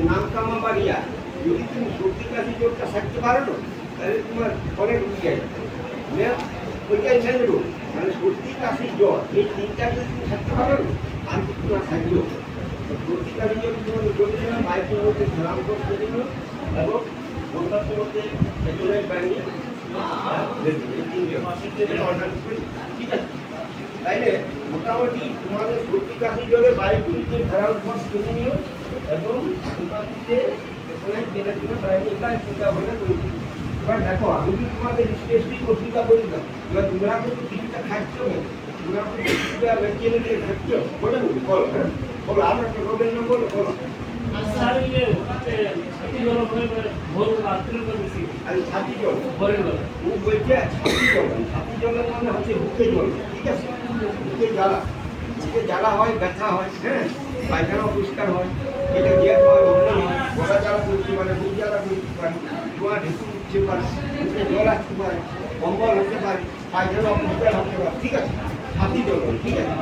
নাম কামা বাড়িয়া যদি তুমি সর্দি কাশি জ্বরটা থাকতে পারো না, তাহলে তোমার অনেক রুগী আছে। ওইটাই মেন রোগ, মানে সর্দি কাশি জ্বর এই তিনটা যদি তুমি থাকতে পারো না, আর কিছু না থাকলেও সর্দি কাশি জ্বর তোমার জ্বর জন্য বাইকের মধ্যে ঝাড়াম করতে দিল এবং বন্ধার মধ্যে এগুলোই বানিয়ে অর্ডার করে, ঠিক আছে? তাইলে মোটামুটি তোমাদের সর্দি কাশি জ্বরে বাইকগুলিতে ঝাড়াম খরচ কিনে নিও এবং এবার দেখো আমি যদি তোমাদের স্পেসিফিক ওষুধটা বলি না, এবার তোমরা কিন্তু কিছুটা খাচ্ছ না, তোমরা কিছুটা বেঁচে নিয়ে খাচ্ছ, বলে বলি বলো, হ্যাঁ বলো, আমরা একটা রোগের নাম বলো, বলো। ছাতি জল, ও বলছে ছাতি জলের মানে হচ্ছে বুকে জল, ঠিক আছে? বুকে জ্বালা হয়, ব্যথা হয়, হ্যাঁ, পায়খানা পরিষ্কার হয়, এটা গ্যাস হয়, অন্য হয়, গলা জ্বালা করতে পারে, বুক জ্বালা করতে পারে, ধোঁয়া ঢেঁকু উঠতে পারে, মুখে জল আসতে পারে, কম্বল হতে পারে, পায়খানা পরিষ্কার হতে পারে, ঠিক আছে? ছাতি জল, ঠিক আছে?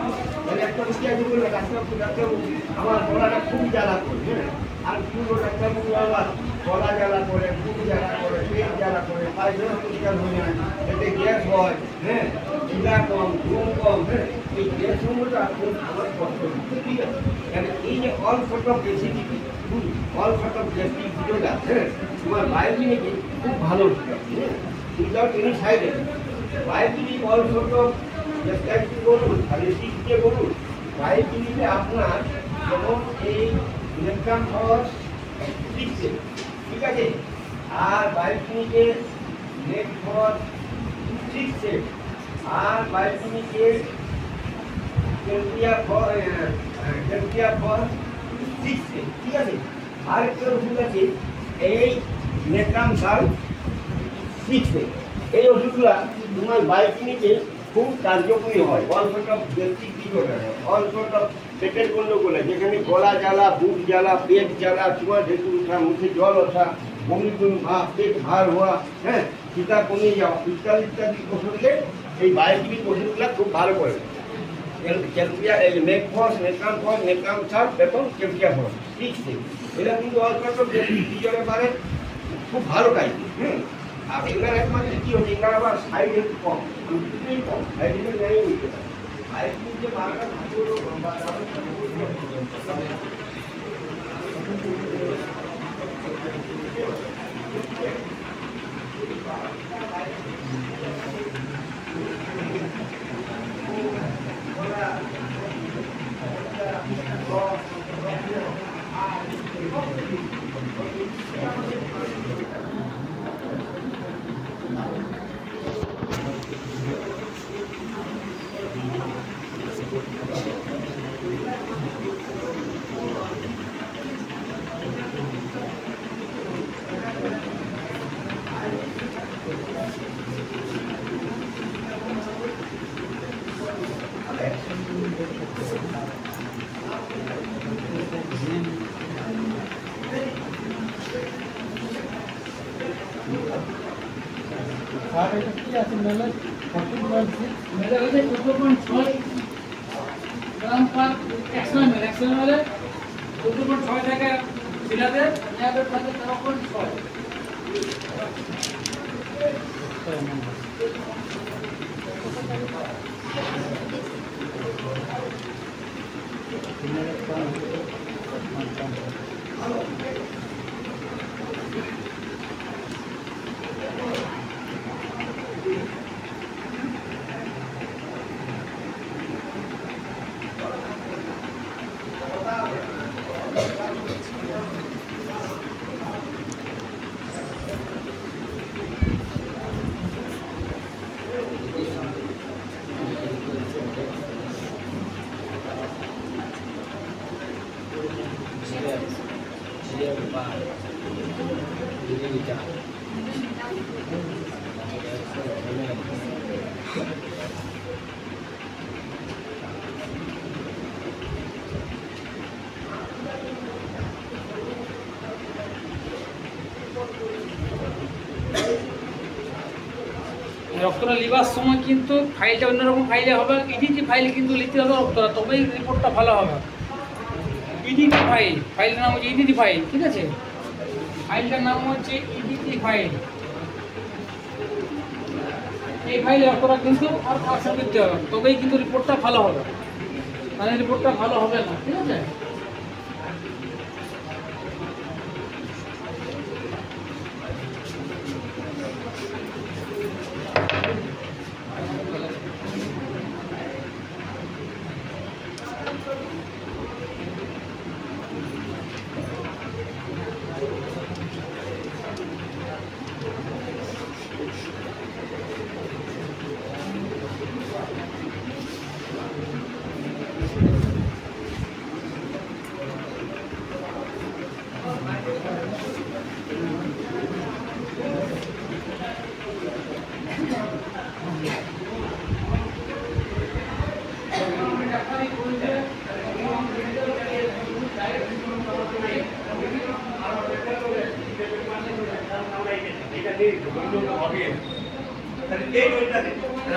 তাহলে একটা রুগী আগে বললো ডাক্তারবাবু আমার গলাটা খুব জ্বালা করে, হ্যাঁ, আর পুরো ডাক্তারবাবু আবার গলা জ্বালা করে, বুক জ্বালা করে, পেট জ্বালা করে, পায়খানা পরিষ্কার হয়ে যায়, এতে গ্যাস হয়, হ্যাঁ, চিন্তা কম, ঘুম কম, হ্যাঁ, এই গ্যাস সমূহটা আমার কষ্ট হচ্ছে, ঠিক আছে? এই যে all sort of acidity, all sort of gastric ভিডিওটা, হ্যাঁ, তোমার বায়োটিনিকে খুব ভালো, হ্যাঁ, উইদাউট এনি সাইড এফেক্ট। বায়োটিনি অল সর্ট অফ গ্যাস্ট্রাইটিস বলুন, অ্যাসিডিটি দিয়ে বলুন, বায়োটিনিতে আপনার যেমন এই ইলেকট্রন ফস দিচ্ছে, ঠিক আছে? আর বায়োটিনিকে নেট ফস দিচ্ছে, আর বায়োটিনিকে ঠিক আছে? আর একটা ওষুধ আছে এই নেট্রাম সাল সিক্সে, এই ওষুধগুলা তোমার বায়োটিনিকে খুব কার্যকরী হয়, all sort of gastric disorder, all sort of পেটের গণ্ডগোল, যেখানে গলা জ্বালা, বুক জ্বালা, পেট জ্বালা, চুয়া ঢেঁকু ওঠা, মুখে জল ওঠা, বমি বমি ভাব, পেট ভার হওয়া, হ্যাঁ, সীতা কমে যাওয়া, ইত্যাদি ইত্যাদি ওষুধকে এই বায়োটিনিক ওষুধগুলা খুব ভালো করে। নেকফস, নেকাম ফস, নেকাম সাপ এবং ক্যালসিয়াম ফস, ঠিক আছে? এরা কিন্তু অল্প জ্বরে পারে খুব ভালো কাজ, হুম। আর এগুলার একমাত্র কি হচ্ছে, এগুলার আবার সাইড এফেক্ট কম, কিছুই কম, সাইড এফেক্ট নেই হইতে পারে। সাইড এফেক্ট যে বারোটা আর এটা কি আছে মেলে 14.6 মেলে হচ্ছে 14.6 গ্রাম পার 100 ml 100 ml 14.6 টাকা ছিলাতে ইয়াদের সাথে 13.6 আর রক্তটা লিবার সময় কিন্তু ফাইলটা অন্যরকম ফাইলে হবে, ইডিটি ফাইল কিন্তু লিখতে হবে রক্তটা, তবেই রিপোর্টটা ভালো হবে। ইডিটি ফাইল, ফাইলটার নাম হচ্ছে ইডিটি ফাইল, ঠিক আছে? ফাইলটার নাম হচ্ছে ইডিটি ফাইল। এই ফাইলে রক্তটা কিন্তু আর কালেকশন করতে হবে, তবেই কিন্তু রিপোর্টটা ভালো হবে, মানে রিপোর্টটা ভালো হবে না, ঠিক আছে?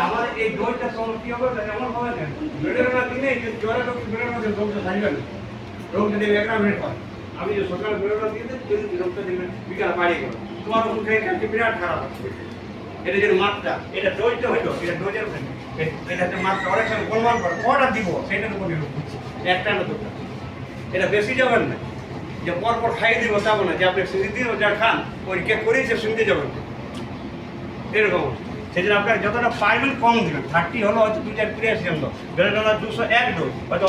আমার এই দইটা কি হবে এমন হবে না, বেরোনোর দিনে জ্বরে রোগ বেরোনোর রোগটা থাকবে না, রোগটা দেবে 1 মিনিট পর। আমি যে সকালে বেরোনোর দিনে যদি রোগটা দেবে বিকাল বাড়ি গেল, তোমার মুখে কাছে বিরাট খারাপ হচ্ছে। এটা যে মাত্রা, এটা দইটা হইতো, এটা ডোজের এটা মাত্রা অনেক সময় গোলমাল করে কটা দিব সেটার উপর নির্ভর করছে, একটা না দুটো। এটা বেশি যাবেন না যে পরপর খাইয়ে দিব তা না, যে আপনি সিজিদিন যা খান পরীক্ষা করেই সে শুনতে যাবেন এরকম। সেই জন্য আপনার যতটা পারবেন কম দেবেন। 30 হলো হয়তো 283 হলো, বেরোনোর 201 ডোজ, হয়তো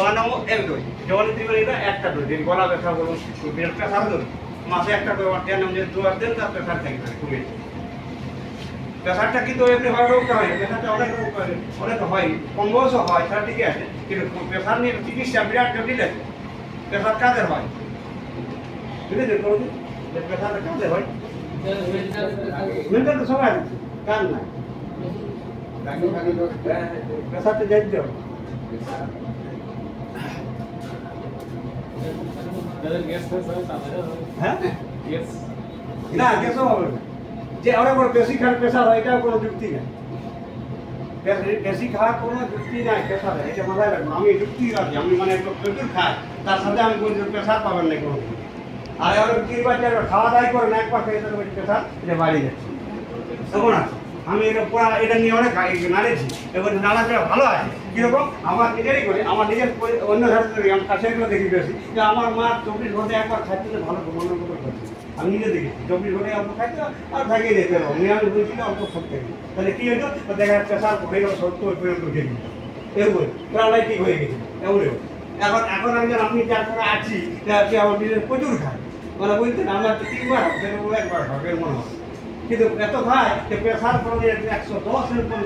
1 ডোজ। যখন দিবেন এটা একটা ডোজ, যদি গলা ব্যথা বলুন, বিরাট প্রেশার ধরুন, মাসে একটা করে যে 2 দেন তার প্রেশার থাকবে কমে। প্রেশারটা কিন্তু এমনি হয় রোগটা হয়, প্রেশারটা অনেক হয়, কম বয়সও হয়, সেটা ঠিকই আছে, কিন্তু প্রেশার নিয়ে চিকিৎসা বিরাট জটিল আছে। প্রেশার কাদের হয় বুঝেছেন? কোনোদিন যে প্রেশারটা কাদের হয়? মেন্টাল তো সবাই আছে, কার না প্রেশারটা যাইতে হবে। হ্যাঁ না গ্যাসও হবে না, যে অনেক বড় বেশি খান প্রেশার হয়, এটাও কোনো যুক্তি নেই। বেশি খাওয়ার কোনো যুক্তি নাই প্রেশার, এটা মাথায় রাখবো। আমি যুক্তি রাখি, আমি মানে প্রচুর খাই, তার সাথে আমি বলছি প্রেশার পাবেন না কোনো। আর অনেক 3 বার খাওয়া দাওয়া করেন, একবার খেয়ে তাহলে প্রেশার এটা বাড়িয়ে যাচ্ছে। তখন আছে আমি এটা পুরো এটা নিয়ে অনেক নাড়েছি, এবার নাড়াটা ভালো আছে কীরকম আমার নিজেরই করে, আমার নিজের অন্য ধারে আমার কাছে এগুলো দেখি বেশি যে আমার মা 24 ঘন্টায় একবার খাইতে ভালো মনের মতো করছে। আমি নিজে দেখি 24 ঘন্টায় অল্প খাইতে আর থাকিয়ে যেতে পারবো, আমি বলছি না অল্প সব থেকে, তাহলে কী হতো দেখা যাচ্ছে প্রেশার হয়ে গেল 70 পর্যন্ত উঠে গেল, এরকম প্রাণায় ঠিক হয়ে গেছে এমন। এখন আমি যখন আপনি যার সঙ্গে আছি সে আমার নিজের প্রচুর খায়, মানে বলতেন আমার 3 বার হবে, ও 1 বার হবে মনে হয়, কিন্তু এত খায় যে প্রেশার পড়ে 110-এর উপর